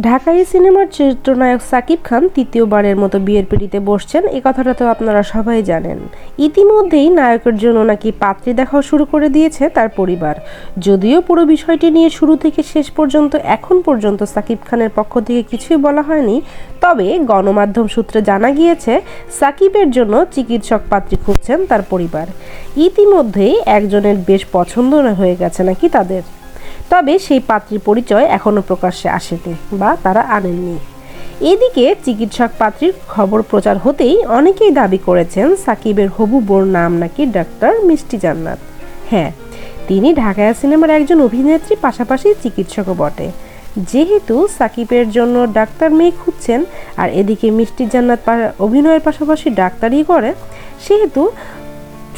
ঢাকাই সিনেমার চিত্রনায়ক সাকিব খান তৃতীয়বারের মতো বিয়ের পিঁড়িতে বসছেন, এ কথাটা তো আপনারা সবাই জানেন। ইতিমধ্যেই নায়কের জন্য নাকি পাত্রী দেখাও শুরু করে দিয়েছে তার পরিবার। যদিও পুরো বিষয়টি নিয়ে শুরু থেকে শেষ পর্যন্ত এখন পর্যন্ত সাকিব খানের পক্ষ থেকে কিছুই বলা হয়নি, তবে গণমাধ্যম সূত্রে জানা গিয়েছে সাকিবের জন্য চিকিৎসক পাত্রী খুঁজছেন তার পরিবার। ইতিমধ্যেই একজনের বেশ পছন্দ হয়ে গেছে নাকি তাদের, তবে সেই পাত্রীর পরিচয় এখনও প্রকাশ্যে আসেনি বা তারা আনেননি। এদিকে চিকিৎসক পাত্রীর খবর প্রচার হতেই অনেকেই দাবি করেছেন সাকিবের হবু বোর নাম নাকি ডাক্তার মিষ্টি জান্নাত। হ্যাঁ, তিনি ঢাকায়া সিনেমার একজন অভিনেত্রী, পাশাপাশি চিকিৎসকও বটে। যেহেতু সাকিবের জন্য ডাক্তার মেয়ে খুঁজছেন আর এদিকে মিষ্টি জান্নাত অভিনয়ের পাশাপাশি ডাক্তারি করে, সেহেতু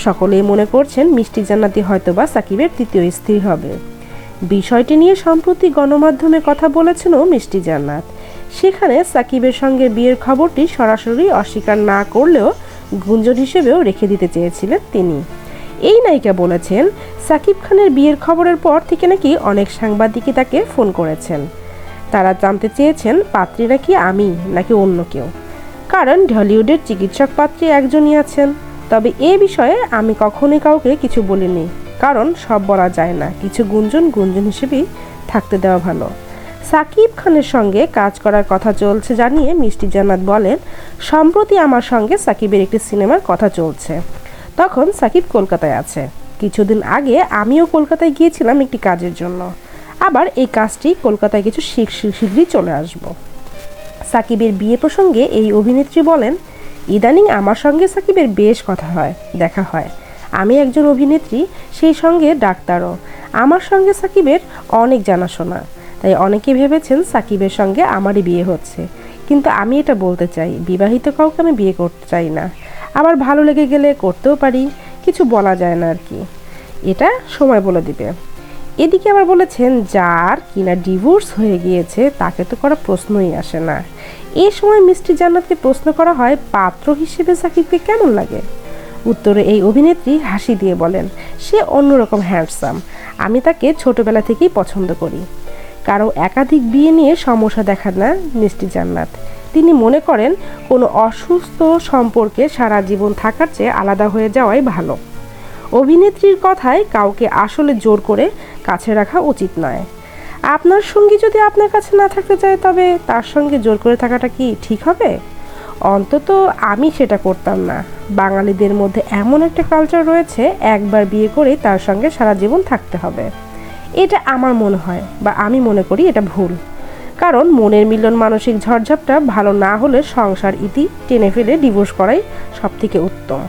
সকলেই মনে করছেন মিষ্টি জান্নাতই হয়তোবা সাকিবের তৃতীয় স্ত্রী হবে। বিষয়টি নিয়ে সম্প্রতি গণমাধ্যমে কথা বলেছেনও মিষ্টি জান্নাত। সেখানে সাকিবের সঙ্গে বিয়ের খবরটি সরাসরি অস্বীকার না করলেও গুঞ্জন হিসেবেও রেখে দিতে চেয়েছিলেন তিনি। এই নায়িকা বলেছেন, সাকিব খানের বিয়ের খবরের পর থেকে নাকি অনেক সাংবাদিকই তাকে ফোন করেছেন। তারা জানতে চেয়েছেন পাত্রী নাকি আমি নাকি অন্য কেউ, কারণ ঢলিউডের চিকিৎসক পাত্রী একজনই আছেন। তবে এ বিষয়ে আমি কখনোই কাউকে কিছু বলিনি, কারণ সব বলা যায় না, কিছু গুঞ্জন হিসেবেই থাকতে দেওয়া ভালো। সাকিব খানের সঙ্গে কাজ করার কথা চলছে জানিয়ে মিষ্টি জান্নাত বলেন, সম্প্রতি আমার সঙ্গে সাকিবের একটি সিনেমার কথা চলছে। তখন সাকিব কলকাতায় আছে। কিছুদিন আগে আমিও কলকাতায় গিয়েছিলাম একটি কাজের জন্য। আবার এই কাজটি কলকাতায় কিছু শীঘ্রই চলে আসব। সাকিবের বিয়ে প্রসঙ্গে এই অভিনেত্রী বলেন, ইদানিং আমার সঙ্গে সাকিবের বেশ কথা হয়, দেখা হয়। আমি একজন অভিনেত্রী, সেই সঙ্গে ডাক্তারও। আমার সঙ্গে সাকিবের অনেক জানাশোনা, তাই অনেকে ভেবেছেন সাকিবের সঙ্গে আমারই বিয়ে হচ্ছে। কিন্তু আমি এটা বলতে চাই, বিবাহিত কাউকে আমি বিয়ে করতে চাই না। আবার ভালো লেগে গেলে করতেও পারি, কিছু বলা যায় না আর কি, এটা সময় বলে দিবে। এদিকে আবার বলেছেন, যার কিনা ডিভোর্স হয়ে গিয়েছে তাকে তো করা প্রশ্নই আসে না। এই সময় মিষ্টি জান্নাতকে প্রশ্ন করা হয়, পাত্র হিসেবে সাকিবকে কেমন লাগে? উত্তরে এই অভিনেত্রী হাসি দিয়ে বলেন, সে অন্যরকম হ্যান্ডসাম। আমি তাকে ছোটবেলা থেকেই পছন্দ করি। কারো একাধিক বিয়ে নিয়ে সমস্যা দেখান না মিষ্টি জান্নাত। তিনি মনে করেন, কোনো অসুস্থ সম্পর্কে সারা জীবন থাকার চেয়ে আলাদা হয়ে যাওয়াই ভালো। অভিনেত্রীর কথায় কাউকে আসলে জোর করে কাছে রাখা উচিত নয়। আপনার সঙ্গী যদি আপনার কাছে না থাকতে চায়, তবে তার সঙ্গে জোর করে থাকাটা কি ঠিক হবে? অন্তত আমি সেটা করতাম না। বাঙালিদের মধ্যে এমন একটা কালচার রয়েছে, একবার বিয়ে করে তার সঙ্গে সারা জীবন থাকতে হবে। এটা আমার মনে হয় বা আমি মনে করি এটা ভুল। কারণ মনের মিলন, মানসিক ঝড়ঝাপটা ভালো না হলে সংসার ইতি টেনে ফেলে ডিভোর্স করাই সবথেকে উত্তম।